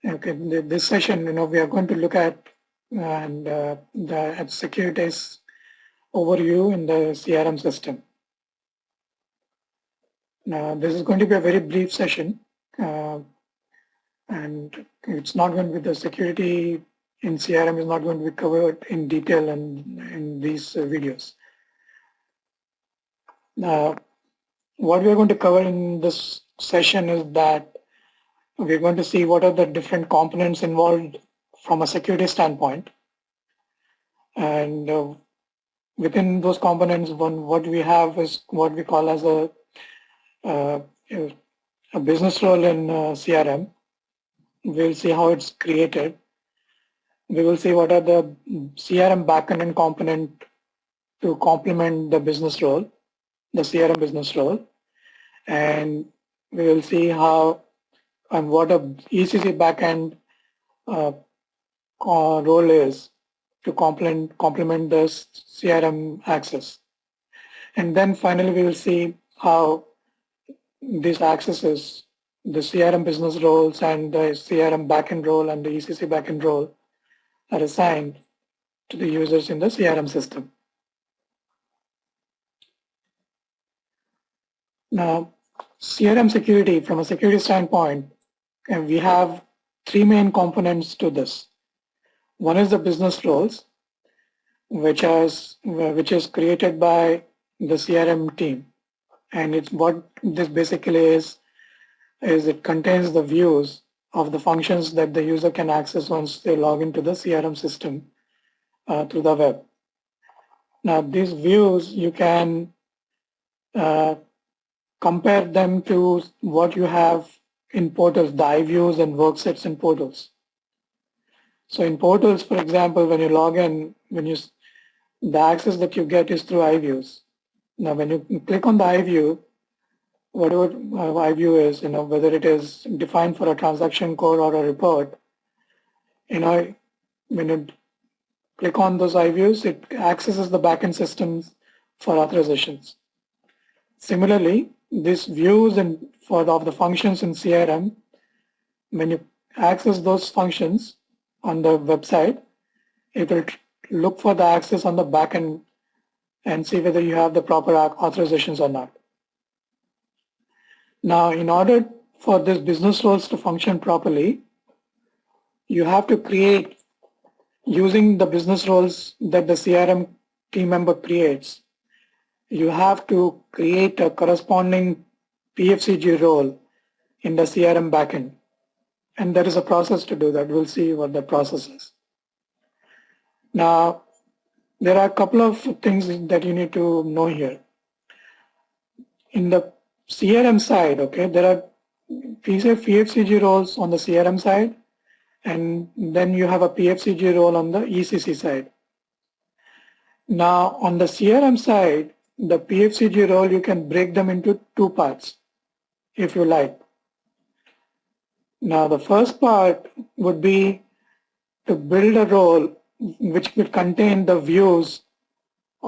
Okay, this session, we are going to look at the securities overview in the CRM system. Now, this is going to be a very brief session, uh, and it's not going to be the security in CRM is not going to be covered in detail in these videos. Now, what we are going to cover in this session is that we're going to see what are the different components involved from a security standpoint, and within those components, what we have is what we call as uh, a business role in CRM. We'll see how it's created. We will see what are the CRM backend component to complement the business role, the CRM business role, and we will see how and what a ECC backend uh, role is to complement the CRM access. And then finally, we will see how these accesses, the CRM business roles and the CRM backend role and the ECC backend role are assigned to the users in the CRM system. Now, CRM security, from a security standpoint, we have three main components to this. One is the business roles, which is created by the CRM team. And it's what this basically is it contains the views of the functions that the user can access once they log into the CRM system through the web. Now, these views, you can compare them to what you have in portals, the iViews and worksets in portals. So in portals, for example, when you log in, the access that you get is through iViews. Now, when you click on the iView, whatever iView is, whether it is defined for a transaction code or a report, when you click on those iViews, it accesses the backend systems for authorizations. Similarly, these views of the functions in CRM, when you access those functions on the website, it will look for the access on the backend and see whether you have the proper authorizations or not. Now, in order for these business roles to function properly, you have to create, using the business roles that the CRM team member creates, you have to create a corresponding PFCG role in the CRM backend. And there is a process to do that. We'll see what the process is. Now, there are a couple of things that you need to know here. In the CRM side, okay, there are PFCG roles on the CRM side, and then you have a PFCG role on the ECC side. Now, on the CRM side, the PFCG role, you can break them into two parts, if you like. Now, the first part would be to build a role which would contain the views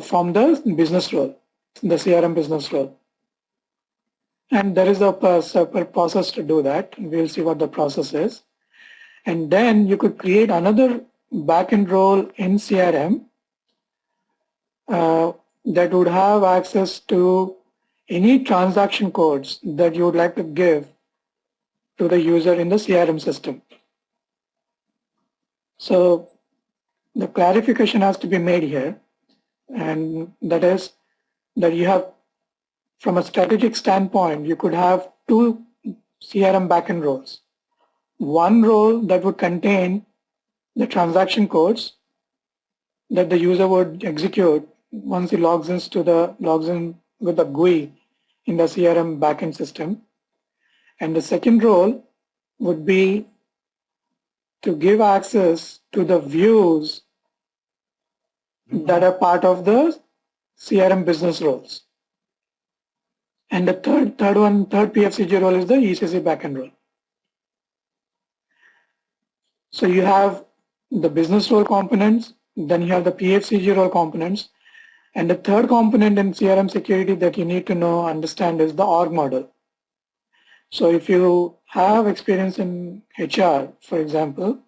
from the business role, the CRM business role. And there is a separate process to do that. We'll see what the process is. And then you could create another backend role in CRM that would have access to any transaction codes that you would like to give to the user in the CRM system. So the clarification has to be made here, and that is that you have, from a strategic standpoint, you could have two CRM backend roles. One role that would contain the transaction codes that the user would execute once he logs in with the GUI in the CRM backend system. And the second role would be to give access to the views that are part of the CRM business roles. And the third PFCG role is the ECC backend role. So you have the business role components, then you have the PFCG role components, and the third component in CRM security that you need to understand is the org model. So if you have experience in HR, for example,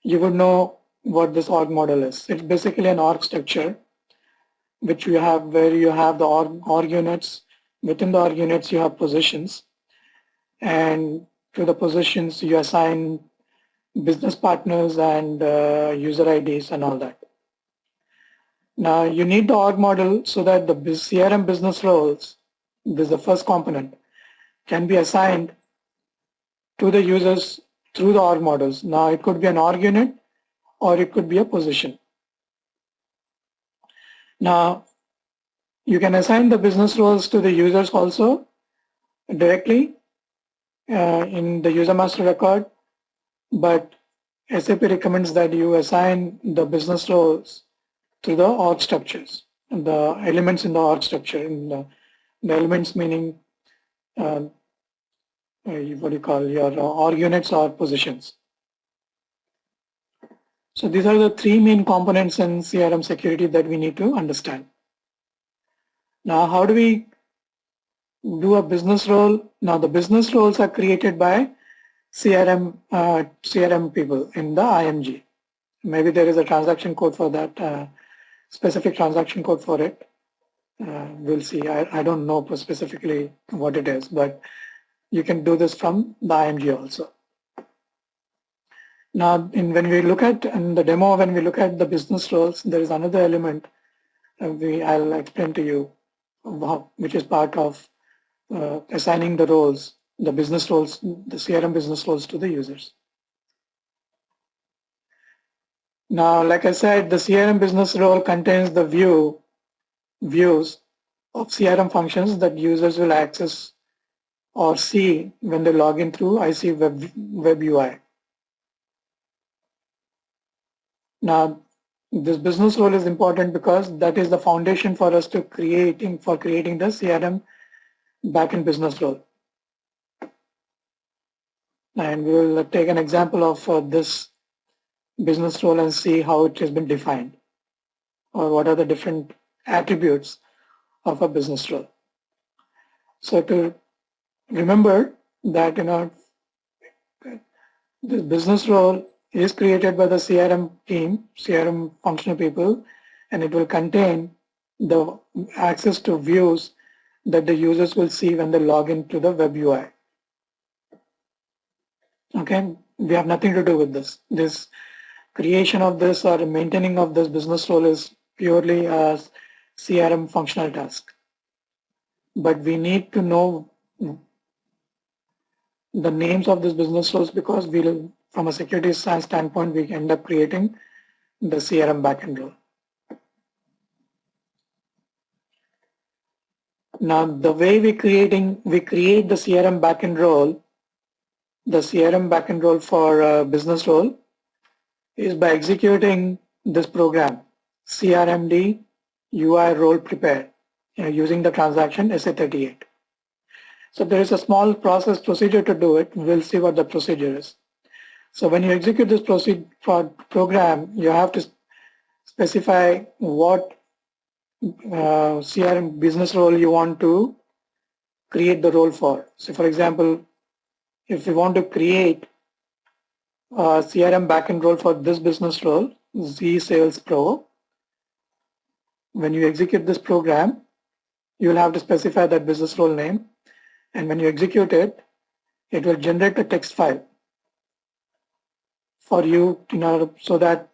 you would know what this org model is. It's basically an org structure which you have where you have the org units. Within the org units, you have positions, and to the positions you assign business partners and user IDs and all that. Now you need the org model so that the CRM business roles, this is the first component, can be assigned to the users through the org models. Now it could be an org unit or it could be a position. Now you can assign the business roles to the users also directly in the user master record, but SAP recommends that you assign the business roles to the org structures, the elements in the org structure, in the elements meaning what do you call your org units or positions. So these are the three main components in CRM security that we need to understand. Now, how do we do a business role? Now, the business roles are created by CRM people in the IMG. Maybe there is a transaction code for that, specific transaction code for it. We'll see. I don't know specifically what it is, but you can do this from the IMG also. Now, when we look at in the demo, when we look at the business roles, there is another element I'll explain to you, which is part of assigning the roles, the business roles, the CRM business roles to the users. Now, like I said, the CRM business role contains the views of CRM functions that users will access or see when they log in through IC web UI. Now, this business role is important because that is the foundation for us to creating the CRM backend business role. And we will take an example of this business role and see how it has been defined, or what are the different attributes of a business role. So to remember that, this business role is created by the CRM team, CRM functional people, and it will contain the access to views that the users will see when they log into the web UI. Okay, we have nothing to do with this. This creation of this or maintaining of this business role is purely a CRM functional task. But we need to know the names of these business roles because from a security science standpoint, we end up creating the CRM backend role. Now, the way we create the CRM backend role, the CRM backend role for business role, is by executing this program, CRMD UI role prepare, using the transaction SA38. So there is a small procedure to do it. We'll see what the procedure is. So when you execute this program, you have to specify what CRM business role you want to create the role for. So for example, if you want to create a CRM backend role for this business role, Z Sales Pro, when you execute this program, you will have to specify that business role name. And when you execute it, it will generate a text file for you, so that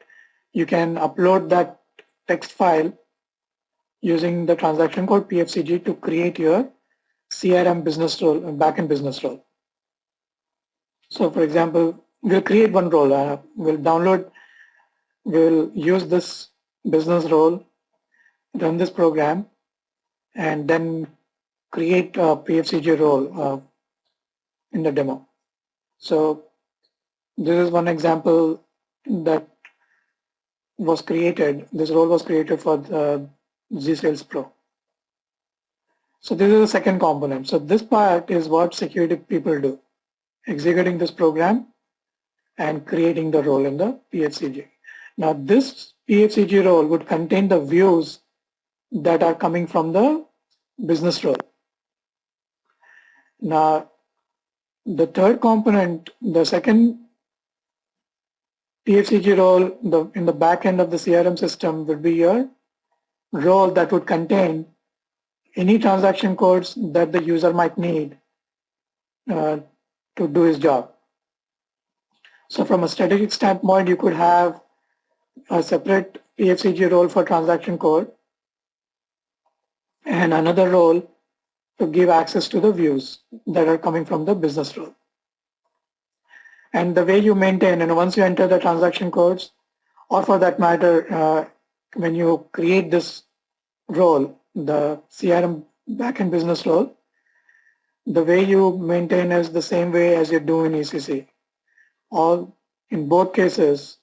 you can upload that text file using the transaction code PFCG to create your CRM business role, backend business role. So for example, we'll create one role. We'll use this business role, run this program, and then create a PFCG role in the demo. So this is one example that was created. This role was created for the Z Sales Pro. So this is the second component. So this part is what security people do, executing this program and creating the role in the PFCG. Now this PFCG role would contain the views that are coming from the business role. Now The third component, the second PFCG role in the back end of the CRM system would be your role that would contain any transaction codes that the user might need uh, to do his job. So from a strategic standpoint, you could have a separate PFCG role for transaction code and another role to give access to the views that are coming from the business role. And the way you maintain, and once you enter the transaction codes, or for that matter, when you create this role, the CRM backend business role, the way you maintain is the same way as you do in ECC. In both cases,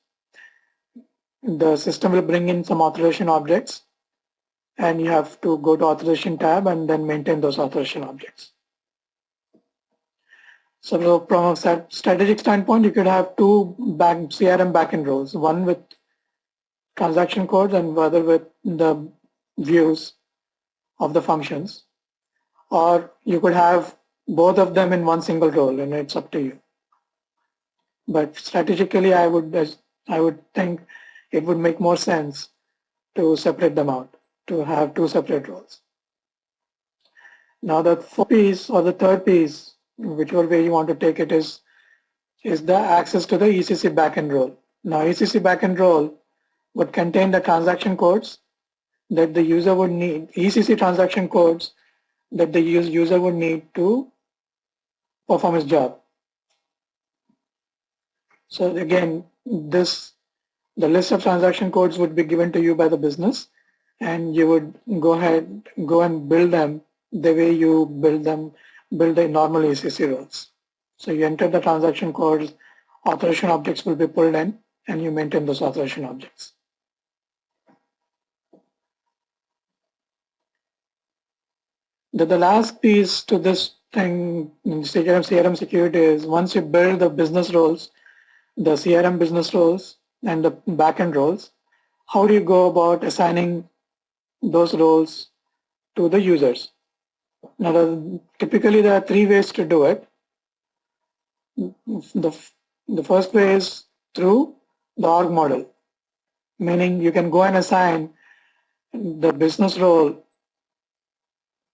the system will bring in some authorization objects, and you have to go to authorization tab and then maintain those authorization objects. So from a strategic standpoint, you could have two CRM backend roles, one with transaction codes and other with the views of the functions. Or you could have both of them in one single role, and it's up to you. But strategically, I would think it would make more sense to separate them out, to have two separate roles. Now the fourth piece or the third piece, whichever way you want to take it, is the access to the ECC backend role. Now ECC backend role would contain the transaction codes that the user would need, ECC transaction codes that the user would need to perform his job. So again, the list of transaction codes would be given to you by the business, and you would go and build them the way you build the normal ECC roles. So you enter the transaction codes, authorization objects will be pulled in, and you maintain those authorization objects. The last piece to this thing in CRM security is once you build the business roles, the CRM business roles and the backend roles, how do you go about assigning those roles to the users? Now, typically there are three ways to do it. The first way is through the org model, meaning you can go and assign the business role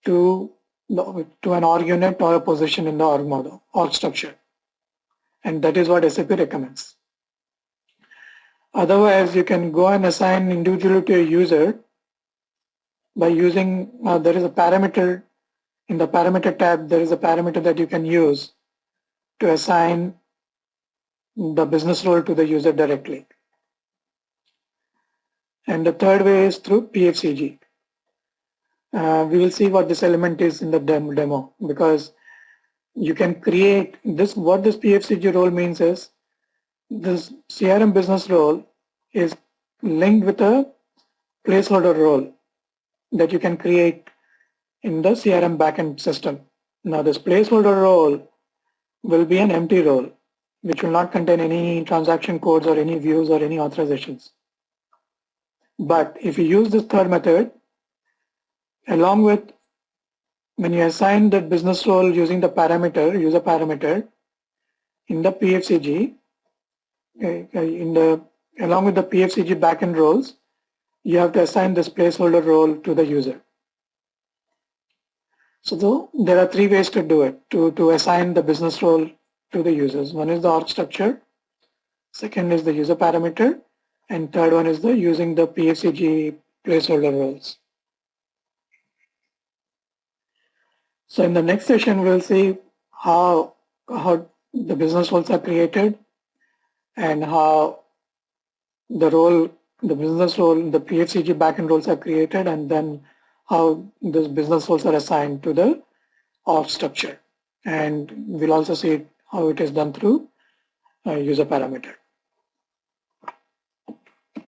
to an org unit or a position in the org model, org structure. And that is what SAP recommends. Otherwise, you can go and assign individually to a user by using, there is a parameter, in the parameter tab, there is a parameter that you can use to assign the business role to the user directly. And the third way is through PFCG. We will see what this element is in the demo, because you can create this. What this PFCG role means is this CRM business role is linked with a placeholder role that you can create in the CRM backend system. Now this placeholder role will be an empty role, which will not contain any transaction codes or any views or any authorizations. But if you use this third method, along with when you assign the business role using the parameter, user parameter, in the PFCG, along with the PFCG backend roles, you have to assign this placeholder role to the user. So there are three ways to do it, to assign the business role to the users. One is the org structure, second is the user parameter, and third one is using the PFCG placeholder roles. So in the next session, we'll see how the business roles are created and how the business role, the PFCG backend roles are created, and then how those business roles are assigned to the org structure. And we'll also see how it is done through user parameter.